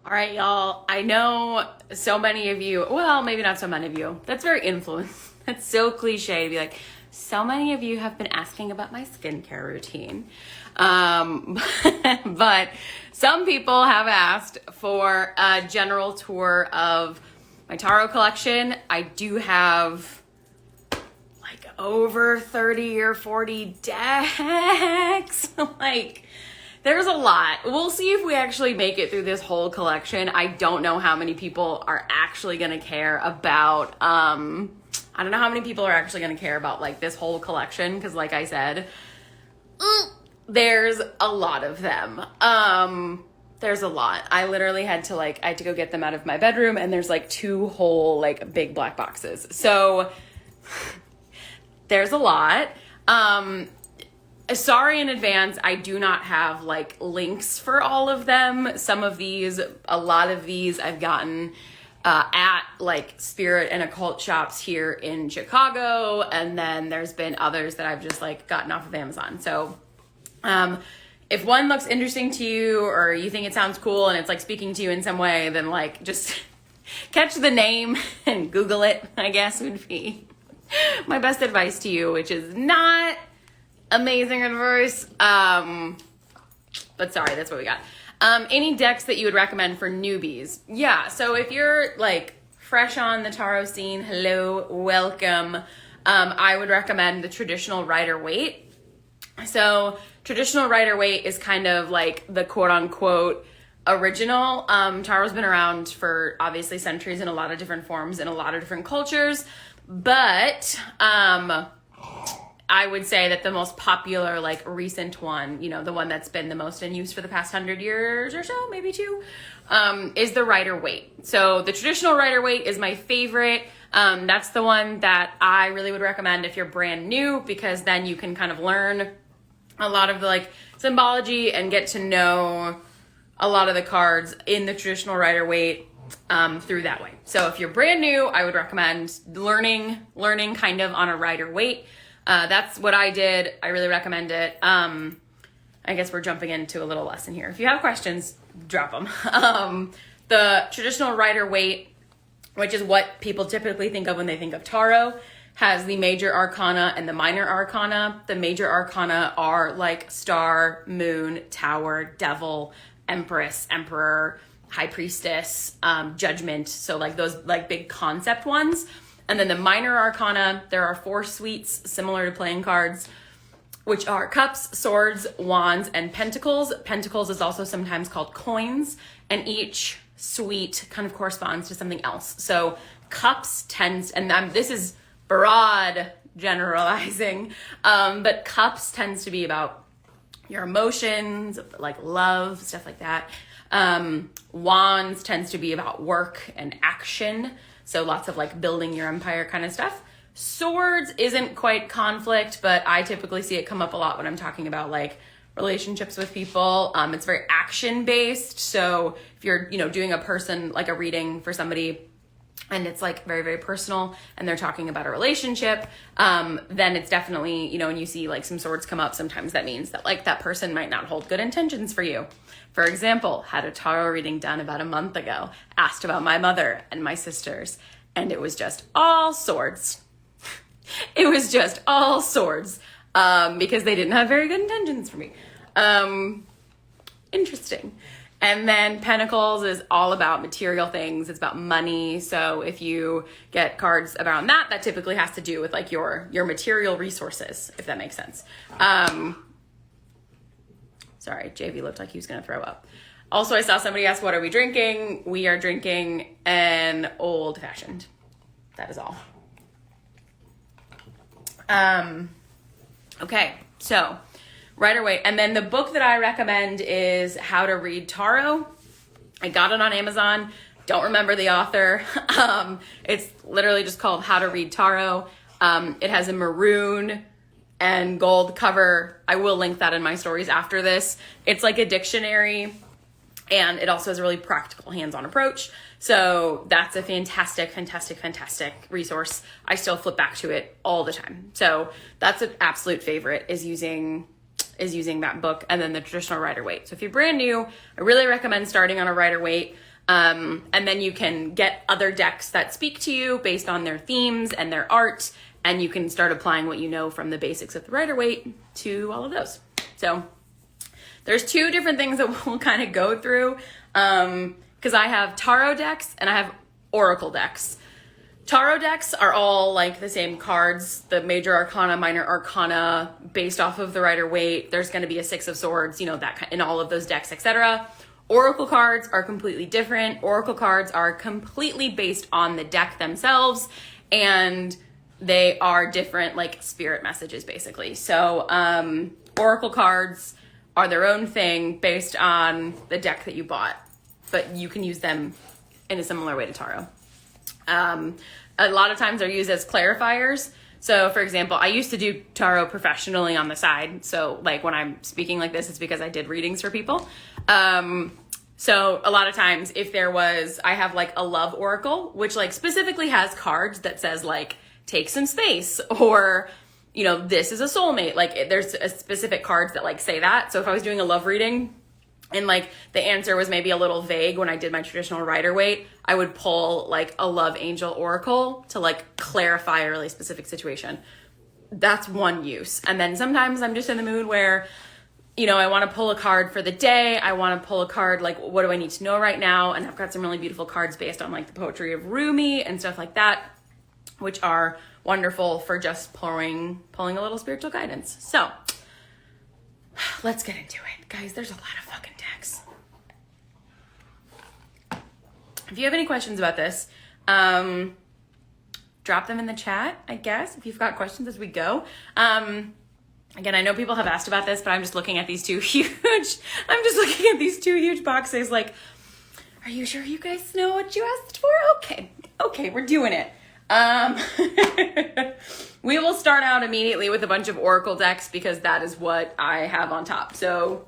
All right, y'all. I know so many of you, well, maybe not so many of you. That's very influenced. That's so cliche to be like, so many of you have been asking about my skincare routine. But some people have asked for a general tour of my tarot collection. I do have like over 30 or 40 decks. There's a lot. We'll see if we actually make it through this whole collection. I don't know how many people are actually going to care about, I don't know how many people are actually going to care about like this whole collection. Cause like I said, there's a lot of them. There's a lot. I literally had to go get them out of my bedroom, and there's like 2 whole like big black boxes. So there's a lot. Sorry in advance, I do not have like links for all of them. A lot of these I've gotten at like spirit and occult shops here in Chicago. And then there's been others that I've just like gotten off of Amazon. So if one looks interesting to you, or you think it sounds cool and it's like speaking to you in some way, then like just catch the name and Google it, I guess would be my best advice to you, which is not amazing advice. But sorry, that's what we got. Any decks that you would recommend for newbies? Yeah, so if you're like fresh on the tarot scene, hello, welcome. I would recommend the traditional Rider-Waite. So traditional Rider-Waite is kind of like the quote unquote original. Tarot's been around for obviously centuries in a lot of different forms in a lot of different cultures, but I would say that the most popular, like recent one, you know, the one that's been the most in use for the past 100 years or so, maybe 2, is the Rider-Waite. So the traditional Rider-Waite is my favorite. That's the one that I really would recommend if you're brand new, because then you can kind of learn a lot of the like symbology and get to know a lot of the cards in the traditional Rider-Waite through that way. So if you're brand new, I would recommend learning kind of on a Rider-Waite. That's what I did. I really recommend it. I guess we're jumping into a little lesson here. If you have questions, drop them. The traditional Rider-Waite, which is what people typically think of when they think of tarot, has the major arcana and the minor arcana. The major arcana are like star, moon, tower, devil, empress, emperor, high priestess, judgment. So like those like big concept ones. And then the minor arcana, there are 4 suites similar to playing cards, which are cups, swords, wands, and pentacles. Pentacles is also sometimes called coins, and each suite kind of corresponds to something else. So cups tends, and this is broad generalizing, but cups tends to be about your emotions, like love, stuff like that. Wands tends to be about work and action. So lots of like building your empire kind of stuff. Swords isn't quite conflict, but I typically see it come up a lot when I'm talking about like relationships with people. It's very action based. So if you're, doing a person, like a reading for somebody, and it's like very, very personal and they're talking about a relationship, then it's definitely, when you see like some swords come up, sometimes that means that like that person might not hold good intentions for you. For example, had a tarot reading done about a month ago, asked about my mother and my sisters, and it was just all swords. It was just all swords, because they didn't have very good intentions for me. Interesting. And then Pentacles is all about material things. It's about money. So if you get cards around that, that typically has to do with like your material resources, if that makes sense. Sorry, JV looked like he was going to throw up. Also, I saw somebody ask, what are we drinking? We are drinking an old fashioned. That is all. Okay, so Rider-Waite. And then the book that I recommend is How to Read Tarot. I got it on Amazon. Don't remember the author. It's literally just called How to Read Tarot. It has a maroon and gold cover. I will link that in my stories after this. It's like a dictionary, and it also has a really practical hands-on approach. So that's a fantastic, fantastic, fantastic resource. I still flip back to it all the time. So that's an absolute favorite, is using that book, and then the traditional Rider-Waite. So if you're brand new, I really recommend starting on a Rider-Waite. And then you can get other decks that speak to you based on their themes and their art, and you can start applying what you know from the basics of the Rider-Waite to all of those. So there's two different things that we'll kind of go through, because I have tarot decks and I have oracle decks. Tarot decks are all like the same cards, the major arcana, minor arcana, based off of the Rider-Waite. There's going to be a Six of Swords, you know, that kind, in all of those decks, etc. Oracle cards are completely different. Oracle cards are completely based on the deck themselves, and they are different, like spirit messages, basically. So oracle cards are their own thing based on the deck that you bought, but you can use them in a similar way to tarot. A lot of times they're used as clarifiers. So for example, I used to do tarot professionally on the side. So like when I'm speaking like this, it's because I did readings for people. So a lot of times if there was, I have like a love oracle, which like specifically has cards that says like, take some space, or, you know, this is a soulmate. Like there's a specific cards that like say that. So if I was doing a love reading and like the answer was maybe a little vague when I did my traditional Rider-Waite, I would pull like a love angel oracle to like clarify a really specific situation. That's one use. And then sometimes I'm just in the mood where, you know, I want to pull a card for the day. I want to pull a card like, what do I need to know right now? And I've got some really beautiful cards based on like the poetry of Rumi and stuff like that, which are wonderful for just pulling a little spiritual guidance. So let's get into it. Guys, there's a lot of fucking decks. If you have any questions about this, drop them in the chat, I guess, if you've got questions as we go. Again, I know people have asked about this, but I'm just looking at these two huge boxes like, are you sure you guys know what you asked for? Okay, we're doing it. We will start out immediately with a bunch of oracle decks because that is what I have on top. So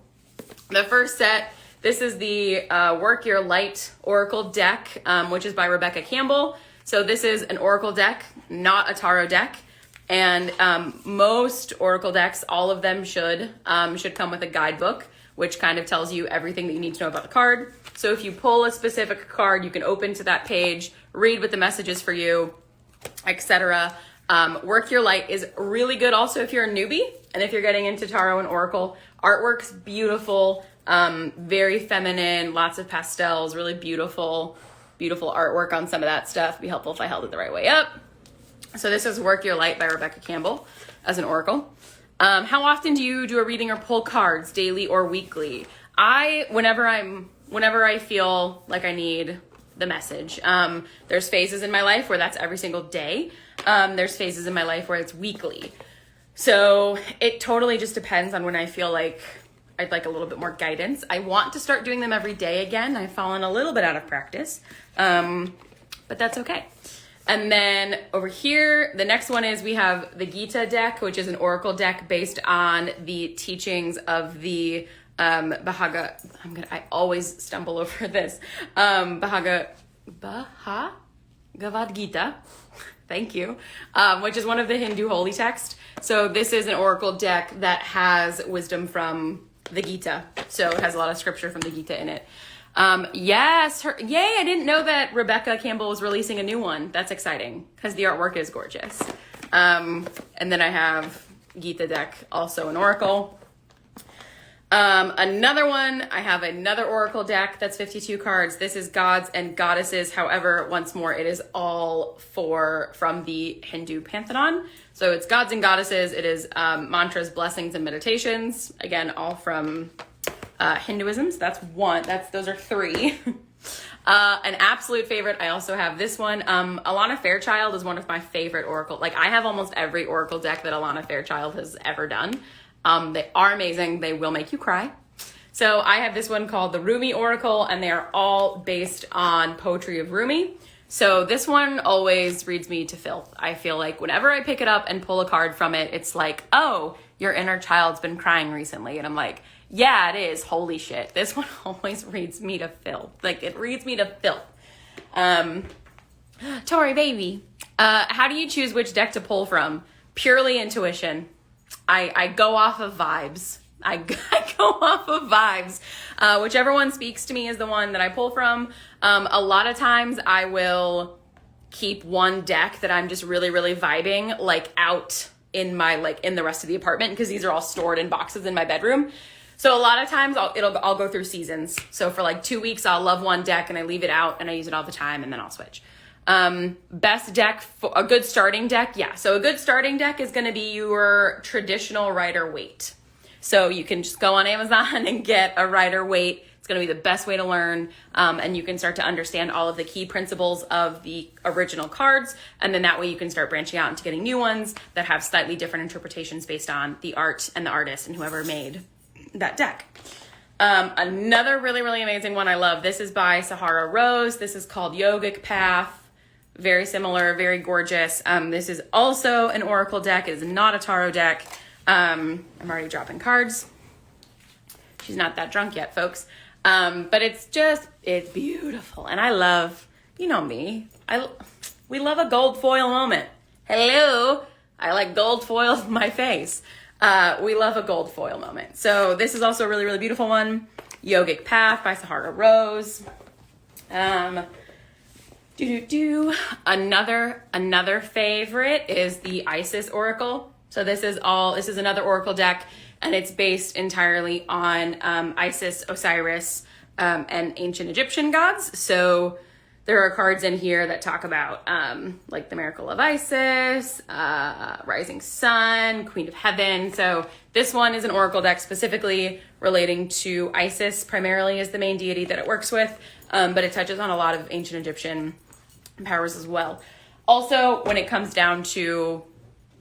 the first set, this is the Work Your Light Oracle deck, which is by Rebecca Campbell. So this is an oracle deck, not a tarot deck. And most oracle decks, all of them should come with a guidebook, which kind of tells you everything that you need to know about the card. So if you pull a specific card, you can open to that page, read what the message is for you, etc. Work Your Light is really good also if you're a newbie and if you're getting into tarot and oracle. Artwork's beautiful, very feminine, lots of pastels, really beautiful artwork on some of that stuff. It'd be helpful if I held it the right way up. So this is Work Your Light by Rebecca Campbell as an oracle. How often do you do a reading or pull cards, daily or weekly? Whenever I feel like I need the message. There's phases in my life where that's every single day. There's phases in my life where it's weekly. So it totally just depends on when I feel like I'd like a little bit more guidance. I want to start doing them every day again. I've fallen a little bit out of practice, but that's okay. And then over here, the next one is we have the Gita deck, which is an oracle deck based on the teachings of the I always stumble over this. Bhagavad Gita. Thank you. Which is one of the Hindu holy texts. So this is an oracle deck that has wisdom from the Gita. So it has a lot of scripture from the Gita in it. Yes, yay, I didn't know that Rebecca Campbell was releasing a new one. That's exciting because the artwork is gorgeous. And then I have Gita deck, also an oracle. Another one, I have another oracle deck that's 52 cards. This is gods and goddesses. However, once more, it is all from the Hindu pantheon. So it's gods and goddesses. It is mantras, blessings, and meditations. Again, all from Hinduism. So that's one. Those are three. An absolute favorite. I also have this one. Alana Fairchild is one of my favorite oracle. Like I have almost every oracle deck that Alana Fairchild has ever done. They are amazing. They will make you cry. So I have this one called the Roomie Oracle, and they are all based on poetry of Rumi. So this one always reads me to filth. I feel like whenever I pick it up and pull a card from it, it's like, oh, your inner child's been crying recently. And I'm like, yeah, it is. Holy shit. This one always reads me to filth. Like it reads me to filth. Tori, baby. How do you choose which deck to pull from? Purely intuition. I go off of vibes. I go off of vibes. Whichever one speaks to me is the one that I pull from. A lot of times I will keep one deck that I'm just really, really vibing, like out in my, like in the rest of the apartment, because these are all stored in boxes in my bedroom. So a lot of times I'll go through seasons. So for like 2 weeks, I'll love one deck and I leave it out and I use it all the time, and then I'll switch. Best deck for a good starting deck. Yeah. So a good starting deck is going to be your traditional Rider-Waite. So you can just go on Amazon and get a Rider-Waite. It's going to be the best way to learn. And you can start to understand all of the key principles of the original cards. And then that way you can start branching out into getting new ones that have slightly different interpretations based on the art and the artist and whoever made that deck. Another really, really amazing one I love. This is by Sahara Rose. This is called Yogic Path. Very similar, very gorgeous. This is also an Oracle deck. It is not a Taro deck. I'm already dropping cards. She's not that drunk yet, folks. But it's beautiful. And I love, you know me, we love a gold foil moment. Hello. I like gold foil in my face. We love a gold foil moment. So this is also a really, really beautiful one. Yogic Path by Sahara Rose. Another favorite is the Isis Oracle. So this is another Oracle deck, and it's based entirely on Isis, Osiris, and ancient Egyptian gods. So there are cards in here that talk about like the miracle of Isis, rising sun, queen of heaven. So this one is an Oracle deck specifically relating to Isis, primarily as the main deity that it works with, but it touches on a lot of ancient Egyptian powers as well. Also, when it comes down to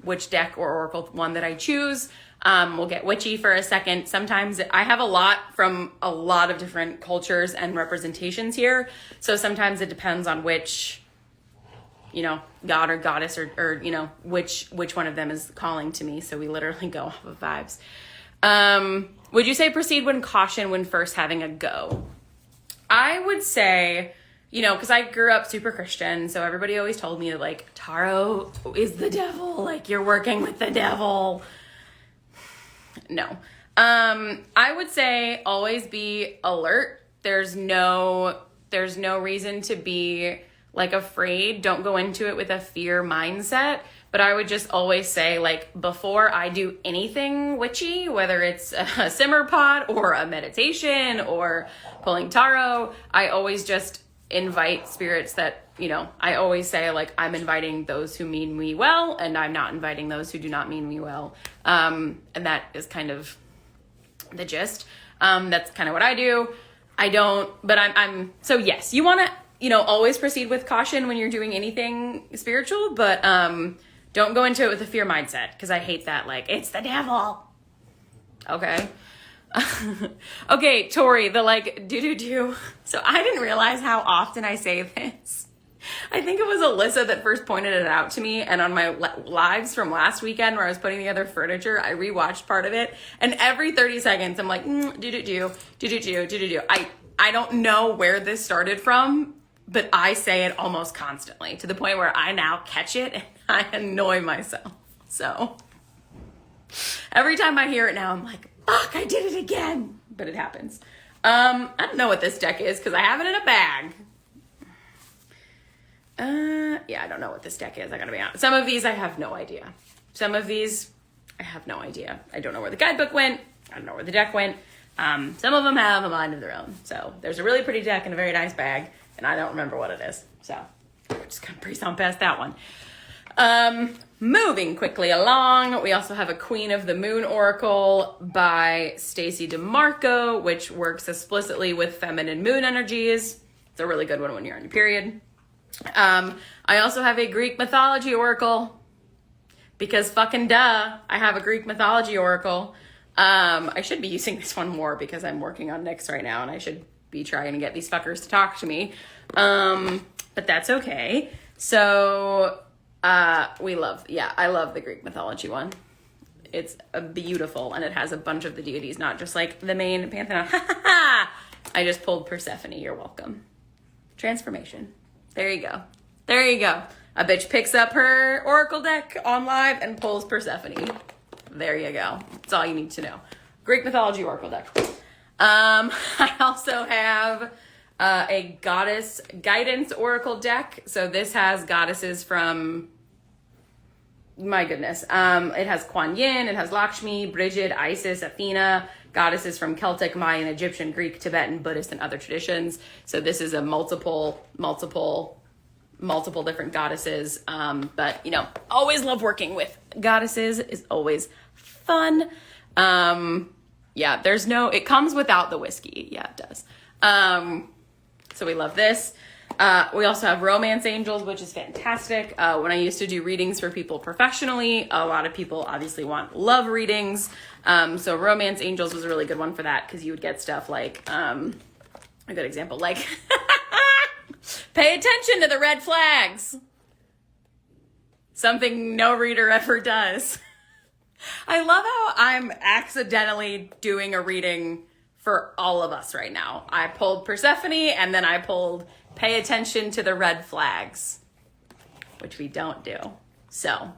which deck or Oracle one that I choose, we'll get witchy for a second. Sometimes I have a lot from a lot of different cultures and representations here. So sometimes it depends on which, god or goddess or which one of them is calling to me. So we literally go off of vibes. Would you say proceed with caution when first having a go? I would say, because I grew up super Christian, so everybody always told me that, like, Taro is the devil, like, you're working with the devil. No. I would say always be alert. There's no reason to be, like, afraid. Don't go into it with a fear mindset. But I would just always say, like, before I do anything witchy, whether it's a simmer pot or a meditation or pulling Taro, I always just invite spirits that, I always say, like, I'm inviting those who mean me well, and I'm not inviting those who do not mean me well. And that is kind of the gist. That's kind of what I do. So yes, you want to, always proceed with caution when you're doing anything spiritual, but don't go into it with a fear mindset, because I hate that, like, it's the devil. Okay. Okay, Tori, the like do. So I didn't realize how often I say this. I think it was Alyssa that first pointed it out to me, and on my lives from last weekend where I was putting together furniture, I rewatched part of it, and every 30 seconds I'm like, do. I don't know where this started from, but I say it almost constantly, to the point where I now catch it and I annoy myself. So every time I hear it now, I'm like, fuck, I did it again. But it happens. I don't know what this deck is because I have it in a bag. Yeah, I don't know what this deck is. I gotta be honest. Some of these I have no idea. I don't know where the guidebook went. I don't know where the deck went. Some of them have a mind of their own. So there's a really pretty deck in a very nice bag, and I don't remember what it is. So we're just gonna breeze on past that one. Moving quickly along, we also have a Queen of the Moon Oracle by Stacy Demarco, which works explicitly with feminine moon energies. It's a really good one when you're on your period. I also have a Greek Mythology Oracle, because fucking duh, I have a Greek Mythology Oracle. I should be using this one more because I'm working on Nyx right now, and I should be trying to get these fuckers to talk to me. But that's okay. So I love the Greek mythology one. It's beautiful, and it has a bunch of the deities, not just like the main pantheon. I just pulled Persephone. You're welcome. Transformation. There you go. A bitch picks up her oracle deck on live and pulls Persephone. There you go. That's all you need to know. Greek Mythology Oracle deck. I also have a Goddess Guidance Oracle deck. So this has goddesses from, my goodness. It has Kuan Yin, it has Lakshmi, Brigid, Isis, Athena, goddesses from Celtic, Mayan, Egyptian, Greek, Tibetan, Buddhist, and other traditions. So this is a multiple different goddesses. But you know, always love working with goddesses, is always fun. Yeah, it comes without the whiskey. Yeah, it does. So we love this. We also have Romance Angels, which is fantastic. When I used to do readings for people professionally, a lot of people obviously want love readings. So Romance Angels was a really good one for that, because you would get stuff like, a good example, like, pay attention to the red flags. Something no reader ever does. I love how I'm accidentally doing a reading for all of us right now. I pulled Persephone, and then I pulled pay attention to the red flags, which we don't do. So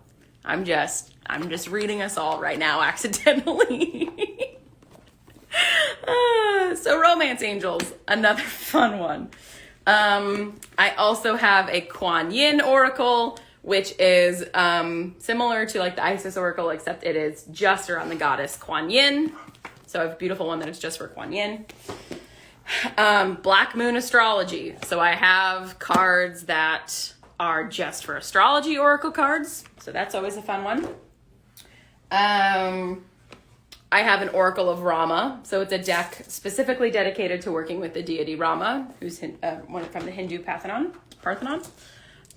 I'm just reading us all right now accidentally. So Romance Angels, another fun one. I also have a Kuan Yin Oracle, which is similar to like the Isis Oracle, except it is just around the goddess Kuan Yin. So I have a beautiful one that is just for Kuan Yin. Black Moon Astrology. So I have cards that are just for astrology oracle cards. So that's always a fun one. I have an Oracle of Rama. So it's a deck specifically dedicated to working with the deity Rama, who's one from the Hindu Parthenon.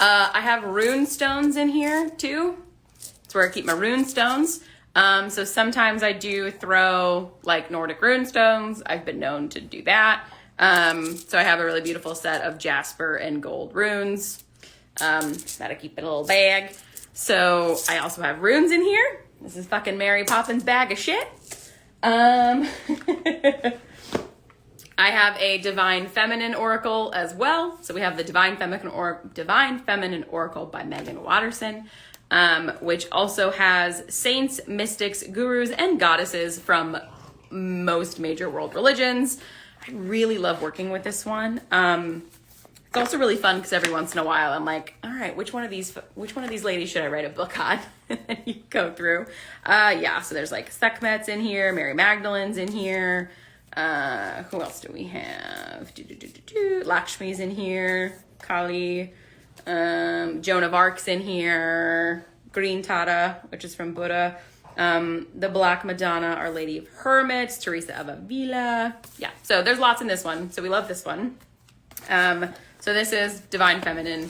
I have rune stones in here too. It's where I keep my rune stones. So sometimes I do throw like Nordic rune stones. I've been known to do that. So I have a really beautiful set of jasper and gold runes that I keep in a little bag. So I also have runes in here. This is fucking Mary Poppins bag of shit. I have a Divine Feminine Oracle as well. So we have the Divine Feminine Oracle by Megan Waterson, which also has saints, mystics, gurus, and goddesses from most major world religions. I really love working with this one. It's also really fun because every once in a while I'm like, all right, which one of these ladies should I write a book on? And then you go through. Yeah, so there's like Sekhmet's in here, Mary Magdalene's in here. Who else do we have? Lakshmi's in here, Kali, Joan of Arc's in here, Green Tara, which is from Buddha, the Black Madonna, Our Lady of Hermits, Teresa of Avila. Yeah, so there's lots in this one, so we love this one. So this is Divine Feminine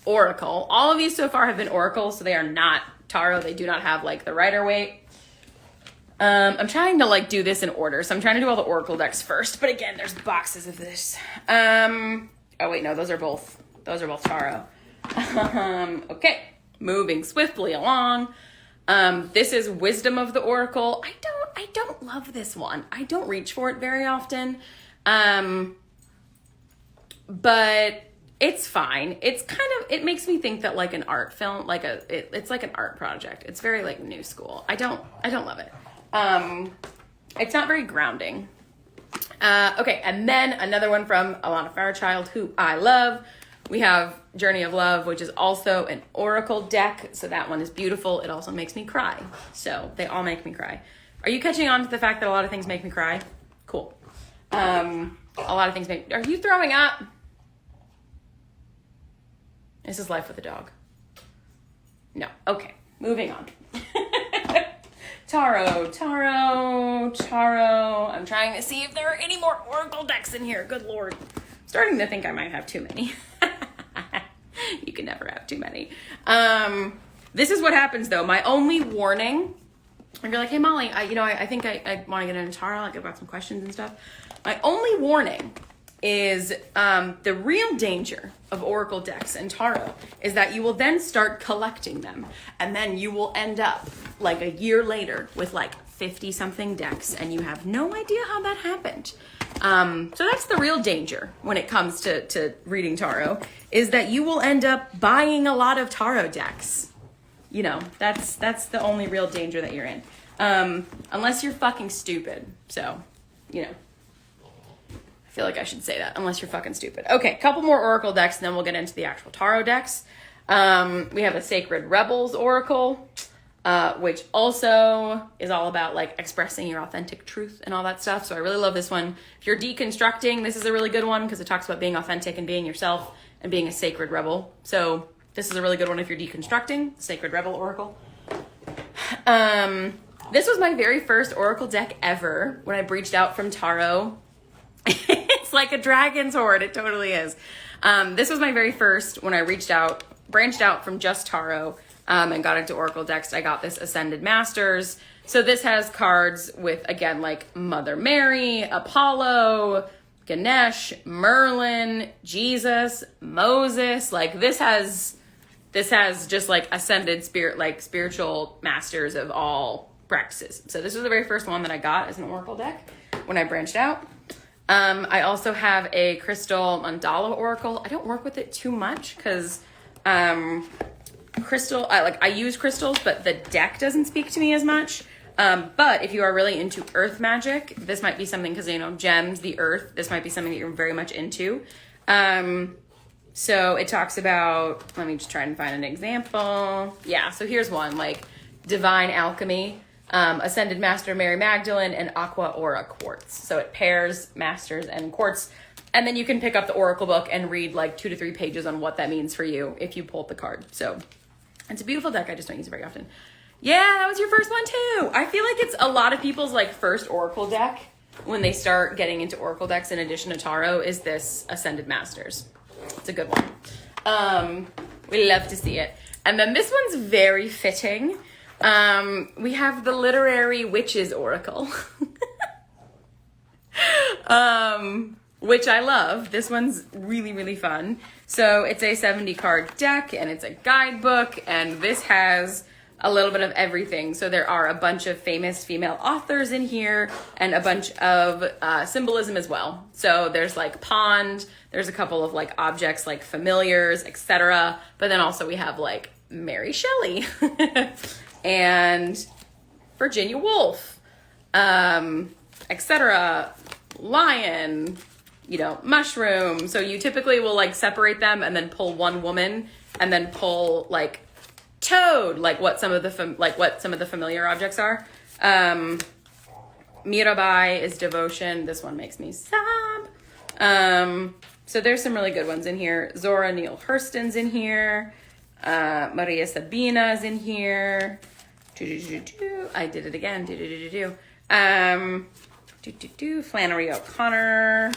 Oracle. All of these so far have been Oracle, so they are not Tarot. They do not have like the Rider-Waite. I'm trying to like do this in order, so I'm trying to do all the Oracle decks first, but again, there's boxes of this. Oh wait, no, those are both Taro. Okay, moving swiftly along. This is Wisdom of the Oracle. I don't love this one. I don't reach for it very often. But it's fine. It's it makes me think that like an art film, it's like an art project. It's very like new school. I don't love it. It's not very grounding. Okay, and then another one from Alana Fairchild, who I love. We have Journey of Love, which is also an Oracle deck. So that one is beautiful. It also makes me cry. So they all make me cry. Are you catching on to the fact that a lot of things make me cry? Cool. A lot of things are you throwing up? This is life with a dog. No. Okay. Moving on. Taro. I'm trying to see if there are any more Oracle decks in here. Good Lord. I'm starting to think I might have too many. You can never have too many. This is what happens though. My only warning, if you're like, hey Molly, I think I want to get into Taro. I've got some questions and stuff. My only warning is the real danger of Oracle decks and Tarot is that you will then start collecting them, and then you will end up like a year later with like 50 something decks, and you have no idea how that happened. So that's the real danger when it comes to reading Tarot, is that you will end up buying a lot of Tarot decks. You know, that's the only real danger that you're in. Unless you're fucking stupid. So, you know. I feel like I should say that, unless you're fucking stupid. Okay, couple more Oracle decks, and then we'll get into the actual Tarot decks. We have a Sacred Rebels Oracle, which also is all about like expressing your authentic truth and all that stuff. So I really love this one. If you're deconstructing, this is a really good one because it talks about being authentic and being yourself and being a sacred rebel. So this is a really good one if you're deconstructing. Sacred Rebel Oracle. This was my very first Oracle deck ever when I breached out from Taro. It's like a dragon's horde. It totally is. This was my very first when I branched out from just Taro, and got into Oracle decks. I got this Ascended Masters. So this has cards with, again, like Mother Mary, Apollo, Ganesh, Merlin, Jesus, Moses. Like this has just like ascended spirit, like spiritual masters of all practices. So this was the very first one that I got as an Oracle deck when I branched out. I also have a crystal Mandala Oracle. I don't work with it too much because I use crystals, but the deck doesn't speak to me as much. But if you are really into earth magic, this might be something because, you know, gems, the earth, this might be something that you're very much into. So it talks about, let me just try and find an example. Yeah, so here's one, like Divine Alchemy. Ascended Master Mary Magdalene, and Aqua Aura Quartz. So it pairs masters and quartz. And then you can pick up the Oracle book and read like 2 to 3 pages on what that means for you if you pulled the card. So it's a beautiful deck. I just don't use it very often. Yeah, that was your first one too. I feel like it's a lot of people's like first Oracle deck when they start getting into Oracle decks in addition to Tarot is this Ascended Masters. It's a good one. We love to see it. And then this one's very fitting. We have the Literary Witches Oracle, which I love. This one's really, really fun. So it's a 70 card deck and it's a guidebook, and this has a little bit of everything. So there are a bunch of famous female authors in here and a bunch of symbolism as well. So there's like pond, there's a couple of like objects like familiars, etc. But then also we have like Mary Shelley and Virginia Woolf, etc. Lion, you know, mushroom. So you typically will like separate them and then pull one woman and then pull like toad, like what some of the familiar objects are. Mirabai is devotion. This one makes me sob. So there's some really good ones in here. Zora Neale Hurston's in here. Maria Sabina's in here. I did it again. Flannery O'Connor.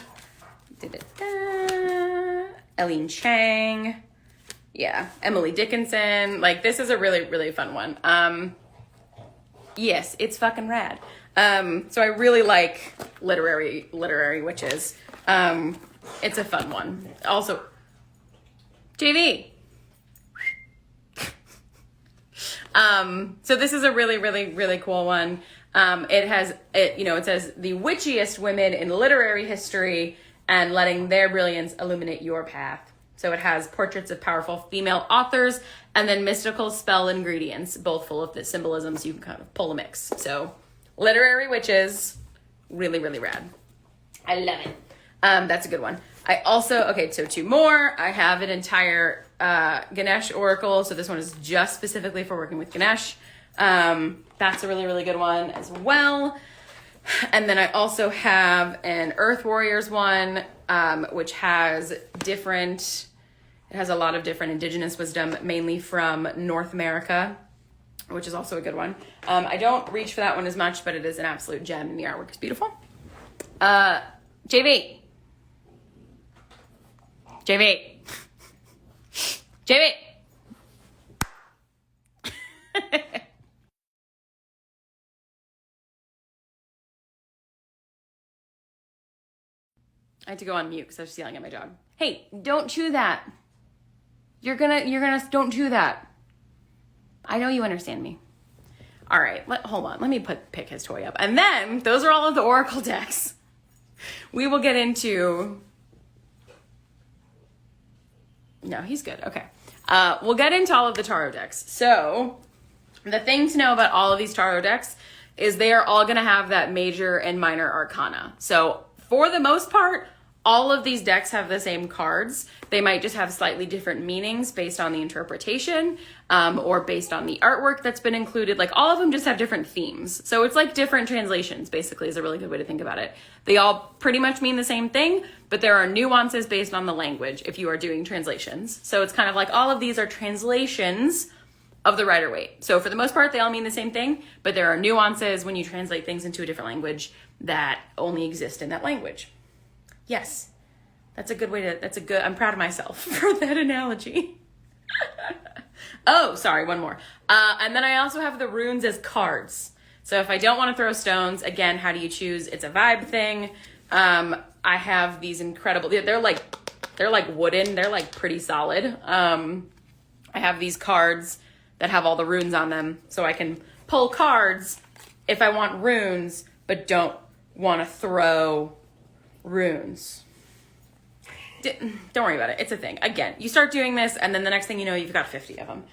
Eileen Chang. Yeah, Emily Dickinson. Like, this is a really, really fun one. Yes, it's fucking rad. So I really like literary witches. It's a fun one. Also, JV. So this is a really, really, really cool one. It says the witchiest women in literary history and letting their brilliance illuminate your path. So it has portraits of powerful female authors and then mystical spell ingredients, both full of the symbolism, so you can kind of pull a mix. So literary witches, really, really rad. I love it. That's a good one. I also, so 2 more. I have an entire Ganesh Oracle. So this one is just specifically for working with Ganesh. That's a really, really good one as well. And then I also have an Earth Warriors one, which has a lot of different indigenous wisdom, mainly from North America, which is also a good one. I don't reach for that one as much, but it is an absolute gem and the artwork is beautiful. JV. I had to go on mute because I was yelling at my dog. Hey, don't chew that. You're gonna, don't chew that. I know you understand me. All right, hold on. Let me pick his toy up. And then, those are all of the Oracle decks. We will get into... No, he's good. Okay. We'll get into all of the Tarot decks. So, the thing to know about all of these Tarot decks is they are all going to have that major and minor arcana. So for the most part, all of these decks have the same cards. They might just have slightly different meanings based on the interpretation, or based on the artwork that's been included. Like all of them just have different themes. So it's like different translations, basically, is a really good way to think about it. They all pretty much mean the same thing, but there are nuances based on the language if you are doing translations. So it's kind of like all of these are translations of the Rider-Waite. So for the most part, they all mean the same thing, but there are nuances when you translate things into a different language that only exist in that language. Yes, that's a good way to, I'm proud of myself for that analogy. Oh, sorry, one more. And then I also have the runes as cards. So if I don't want to throw stones, again, how do you choose? It's a vibe thing. I have these incredible, they're like wooden, they're like pretty solid. I have these cards that have all the runes on them, so I can pull cards if I want runes, but don't want to throw runes. Don't worry about it. It's a thing. Again, you start doing this, and then the next thing you know, you've got 50 of them.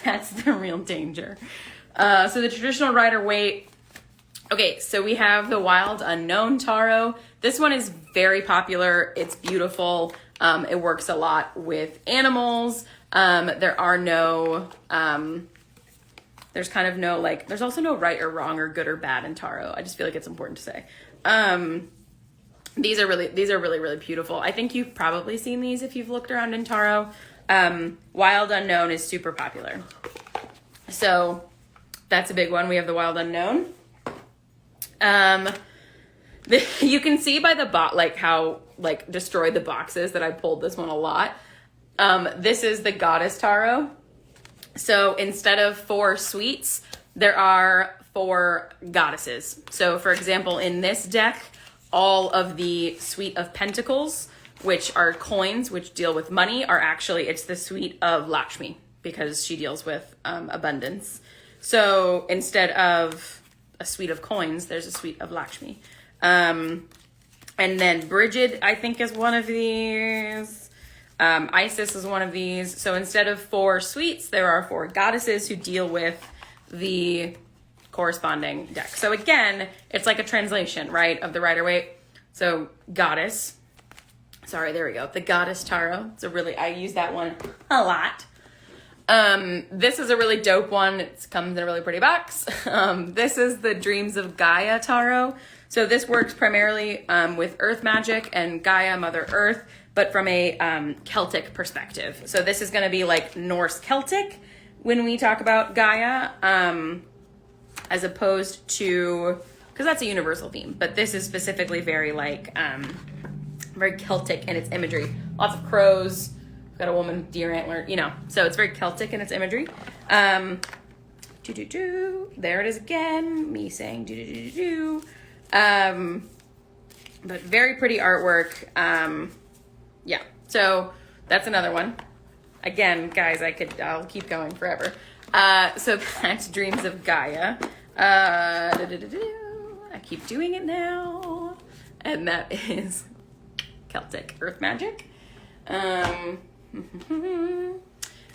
That's the real danger. So the traditional Rider-Waite. Okay, so we have the Wild Unknown Tarot. This one is very popular. It's beautiful. It works a lot with animals. There are no, there's kind of no, like, there's also no right or wrong or good or bad in tarot. I just feel like it's important to say. These are really, really beautiful. I think you've probably seen these if you've looked around in tarot. Wild Unknown is super popular. So that's a big one. We have the Wild Unknown. You can see by the like how like destroyed the boxes that I pulled this one a lot. This is the Goddess Tarot. So instead of 4 suites, there are 4 goddesses. So for example, in this deck, all of the Suite of Pentacles, which are coins, which deal with money, are actually, it's the Suite of Lakshmi, because she deals with abundance. So instead of a suite of coins, there's a Suite of Lakshmi. And then Bridget, I think, is one of these. Isis is one of these. So instead of 4 suites, there are 4 goddesses who deal with the corresponding deck. So again, it's like a translation, right, of the Rider-Waite. So goddess, sorry, there we go. The Goddess Tarot. It's a really, I use that one a lot. This is a really dope one. It comes in a really pretty box. This is the Dreams of Gaia Tarot. So this works primarily with earth magic and Gaia, Mother Earth, but from a Celtic perspective. So this is going to be like Norse Celtic when we talk about Gaia, as opposed to, because that's a universal theme, but this is specifically very like, very Celtic in its imagery. Lots of crows, got a woman, deer antler, you know, so it's very Celtic in its imagery. There it is again, me saying but very pretty artwork. Yeah, so that's another one. Again, guys, I'll keep going forever. So that's Dreams of Gaia. I keep doing it now. And that is Celtic Earth Magic. And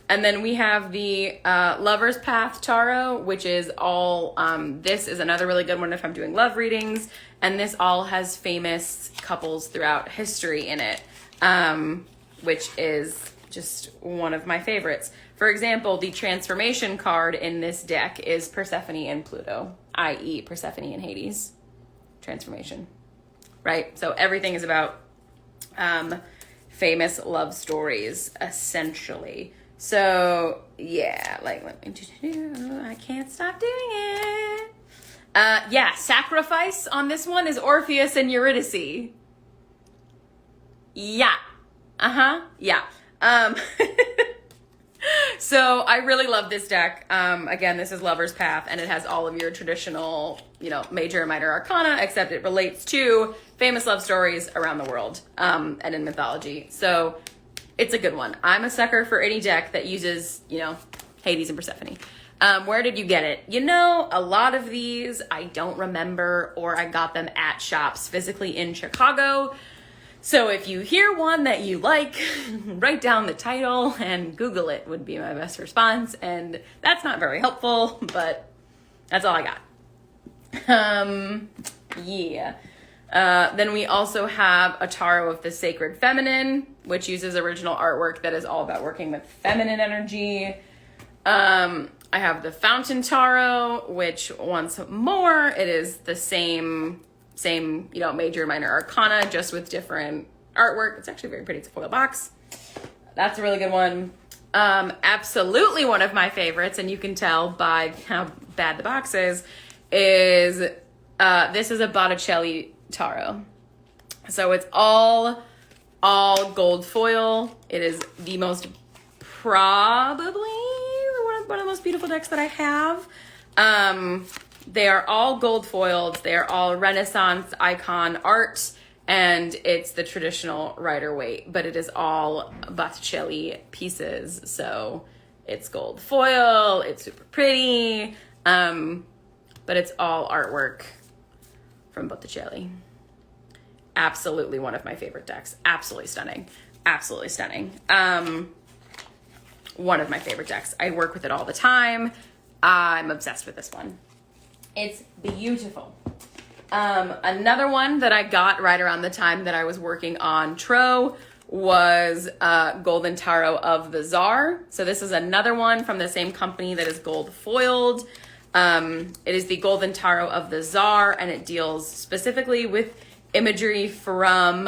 then we have the Lover's Path Tarot, which is all, this is another really good one if I'm doing love readings. And this all has famous couples throughout history in it, which is just one of my favorites. For example, the transformation card in this deck is Persephone and Pluto, i.e. Persephone and Hades. Transformation, right? So everything is about famous love stories, essentially. So yeah, like, I can't stop doing it. Yeah, sacrifice on this one is Orpheus and Eurydice. Yeah. Yeah. So I really love this deck. Again, this is Lover's Path, and it has all of your traditional, you know, major and minor arcana, except it relates to famous love stories around the world, and in mythology. So it's a good one. I'm a sucker for any deck that uses, you know, Hades and Persephone. Where did you get it? You know, a lot of these I don't remember, or I got them at shops physically in Chicago. So if you hear one that you like, write down the title and Google it would be my best response. And that's not very helpful, but that's all I got. Yeah. Then we also have a Tarot of the Sacred Feminine, which uses original artwork that is all about working with feminine energy. I have the Fountain Tarot, which once more, it is the same, major, minor arcana, just with different artwork. It's actually very pretty. It's a foil box. That's a really good one. Absolutely one of my favorites, and you can tell by how bad the box is this is a Botticelli Tarot. So it's all gold foil. It is the most, probably one of the most beautiful decks that I have. They are all gold foiled. They are all Renaissance icon art, and it's the traditional Rider-Waite, but it is all Botticelli pieces. So it's gold foil. It's super pretty. But it's all artwork from Botticelli. Absolutely one of my favorite decks. Absolutely stunning. Absolutely stunning. One of my favorite decks. I work with it all the time. I'm obsessed with this one. It's beautiful. Another one that I got right around the time that I was working on Tro was Golden Tarot of the Czar. So this is another one from the same company that is gold foiled. It is the Golden Tarot of the Czar, and it deals specifically with imagery from,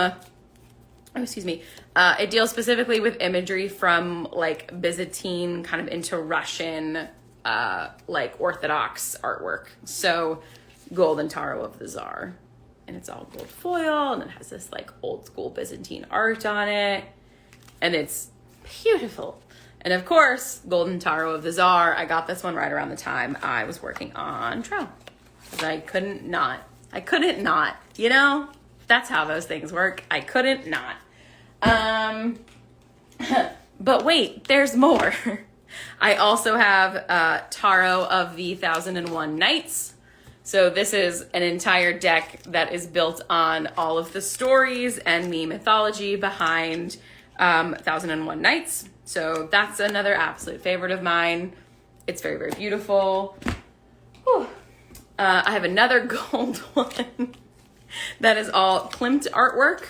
it deals specifically with imagery from like Byzantine kind of into Russian, like Orthodox artwork. So Golden Tarot of the Czar, and it's all gold foil, and it has this like old school Byzantine art on it, and it's beautiful. And of course, Golden Tarot of the Czar, I got this one right around the time I was working on Tro. Because I couldn't not, that's how those things work. I couldn't not. But wait, there's more. I also have Tarot of the 1001 Nights. So this is an entire deck that is built on all of the stories and the mythology behind 1001 Nights. So that's another absolute favorite of mine. It's very, very beautiful. I have another gold one that is all Klimt artwork.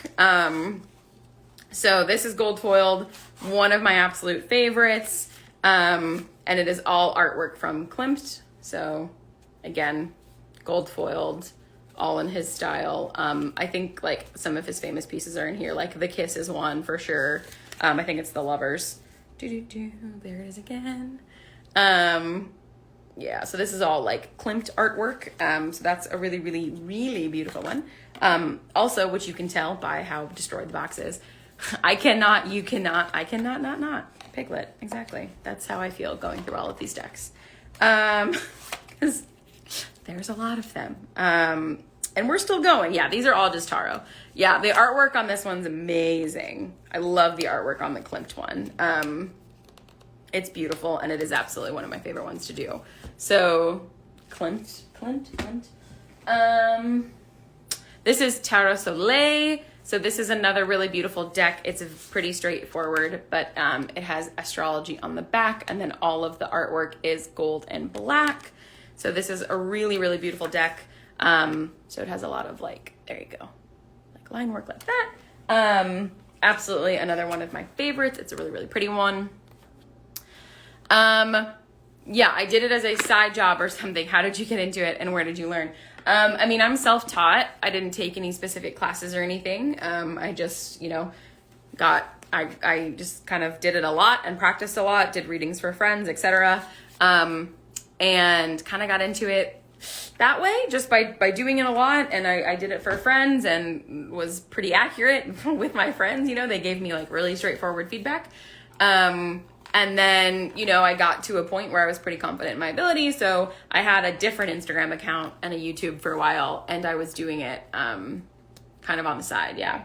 So this is gold foiled, one of my absolute favorites. And it is all artwork from Klimt. So again, gold foiled, all in his style. I think like some of his famous pieces are in here, like The Kiss is one for sure. I think it's The Lovers. There it is again. Yeah, so this is all like Klimt artwork. So that's a really, really, really beautiful one. Also, which you can tell by how destroyed the box is. I cannot not. Piglet, exactly. That's how I feel going through all of these decks. Because there's a lot of them. And we're still going. Yeah, these are all just Taro. Yeah, the artwork on this one's amazing. I love the artwork on the Klimt one. It's beautiful, and it is absolutely one of my favorite ones to do. So, Klimt. This is Tarot Soleil. So this is another really beautiful deck. It's pretty straightforward, but it has astrology on the back, and then all of the artwork is gold and black. So this is a really, really beautiful deck. So it has a lot of like, there you go, like line work like that. Absolutely another one of my favorites. It's a really, really pretty one. Yeah, I did it as a side job or something. How did you get into it, and where did you learn? I mean, I'm self-taught. I didn't take any specific classes or anything. I just, I just kind of did it a lot and practiced a lot, did readings for friends, etc. And kind of got into it that way, just by doing it a lot. And I did it for friends and was pretty accurate with my friends. They gave me like really straightforward feedback. And then, I got to a point where I was pretty confident in my ability. So I had a different Instagram account and a YouTube for a while, and I was doing it kind of on the side. Yeah.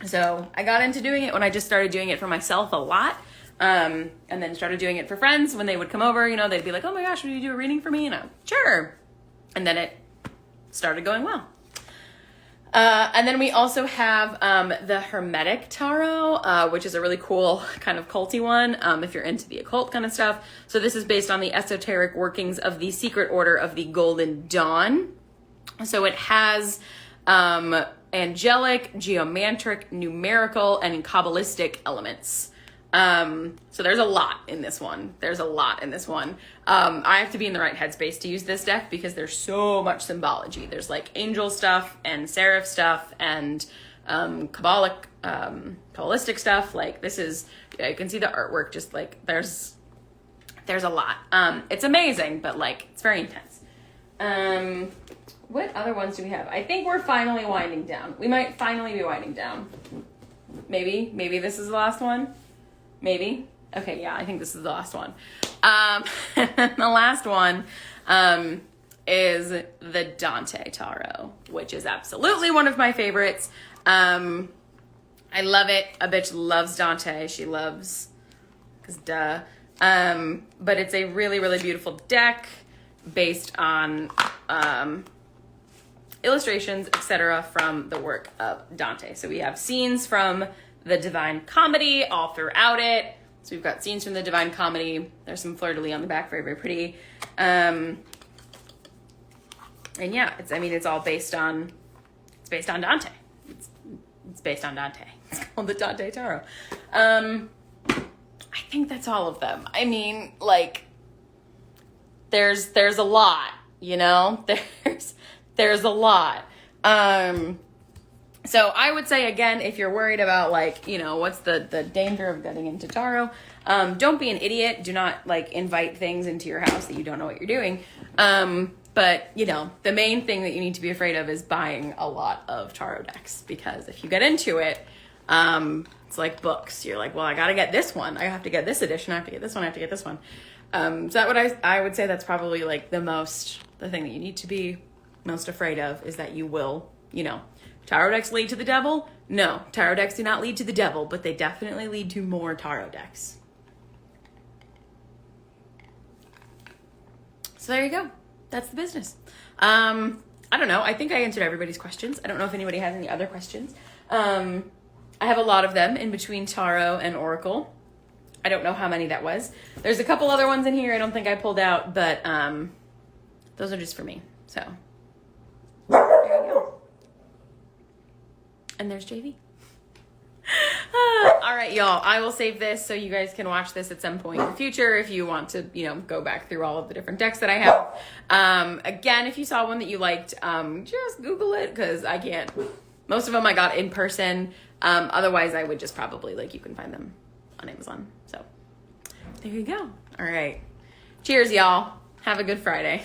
So I got into doing it when I just started doing it for myself a lot. And then started doing it for friends when they would come over, they'd be like, oh my gosh, would you do a reading for me? And I'm sure. And then it started going well. And then we also have the Hermetic Tarot, which is a really cool kind of culty one, if you're into the occult kind of stuff. So this is based on the esoteric workings of the secret order of the Golden Dawn. So it has angelic, geomantric, numerical, and Kabbalistic elements. So there's a lot in this one. I have to be in the right headspace to use this deck because there's so much symbology. There's like angel stuff and seraph stuff and Kabbalistic stuff. Like this is, you can see the artwork, just like there's a lot. It's amazing, but like it's very intense. What other ones do we have? I think we're finally winding down. We might finally be winding down. Maybe this is the last one. Maybe. Okay, yeah, I think this is the last one. The last one is the Dante Tarot, which is absolutely one of my favorites. I love it. A bitch loves Dante. She loves, because duh. But it's a really, really beautiful deck based on illustrations, etc., from the work of Dante. So we have scenes from the Divine Comedy all throughout it. So we've got scenes from the Divine Comedy. There's some fleur-de-lis on the back, very, very pretty. And yeah, it's all based on Dante. It's based on Dante. It's called the Dante Tarot. I think that's all of them. I mean, like, there's a lot, you know? There's a lot. So I would say, again, if you're worried about, like, you know, what's the danger of getting into tarot, don't be an idiot. Do not, like, invite things into your house that you don't know what you're doing. But, you know, the main thing that you need to be afraid of is buying a lot of tarot decks. Because if you get into it, it's like books. You're like, well, I got to get this one. I have to get this edition. I have to get this one. I have to get this one. So that what I would say that's probably, like, the thing that you need to be most afraid of is that you will, you know, tarot decks lead to the devil? No, tarot decks do not lead to the devil, but they definitely lead to more tarot decks. So there you go. That's the business. I don't know. I think I answered everybody's questions. I don't know if anybody has any other questions. I have a lot of them in between Tarot and Oracle. I don't know how many that was. There's a couple other ones in here I don't think I pulled out, but those are just for me. So there you go. And there's JV. All right, y'all. I will save this so you guys can watch this at some point in the future if you want to, you know, go back through all of the different decks that I have. Again, if you saw one that you liked, just Google it because I can't. Most of them I got in person. Otherwise, I would just probably, like, you can find them on Amazon. So there you go. All right. Cheers, y'all. Have a good Friday.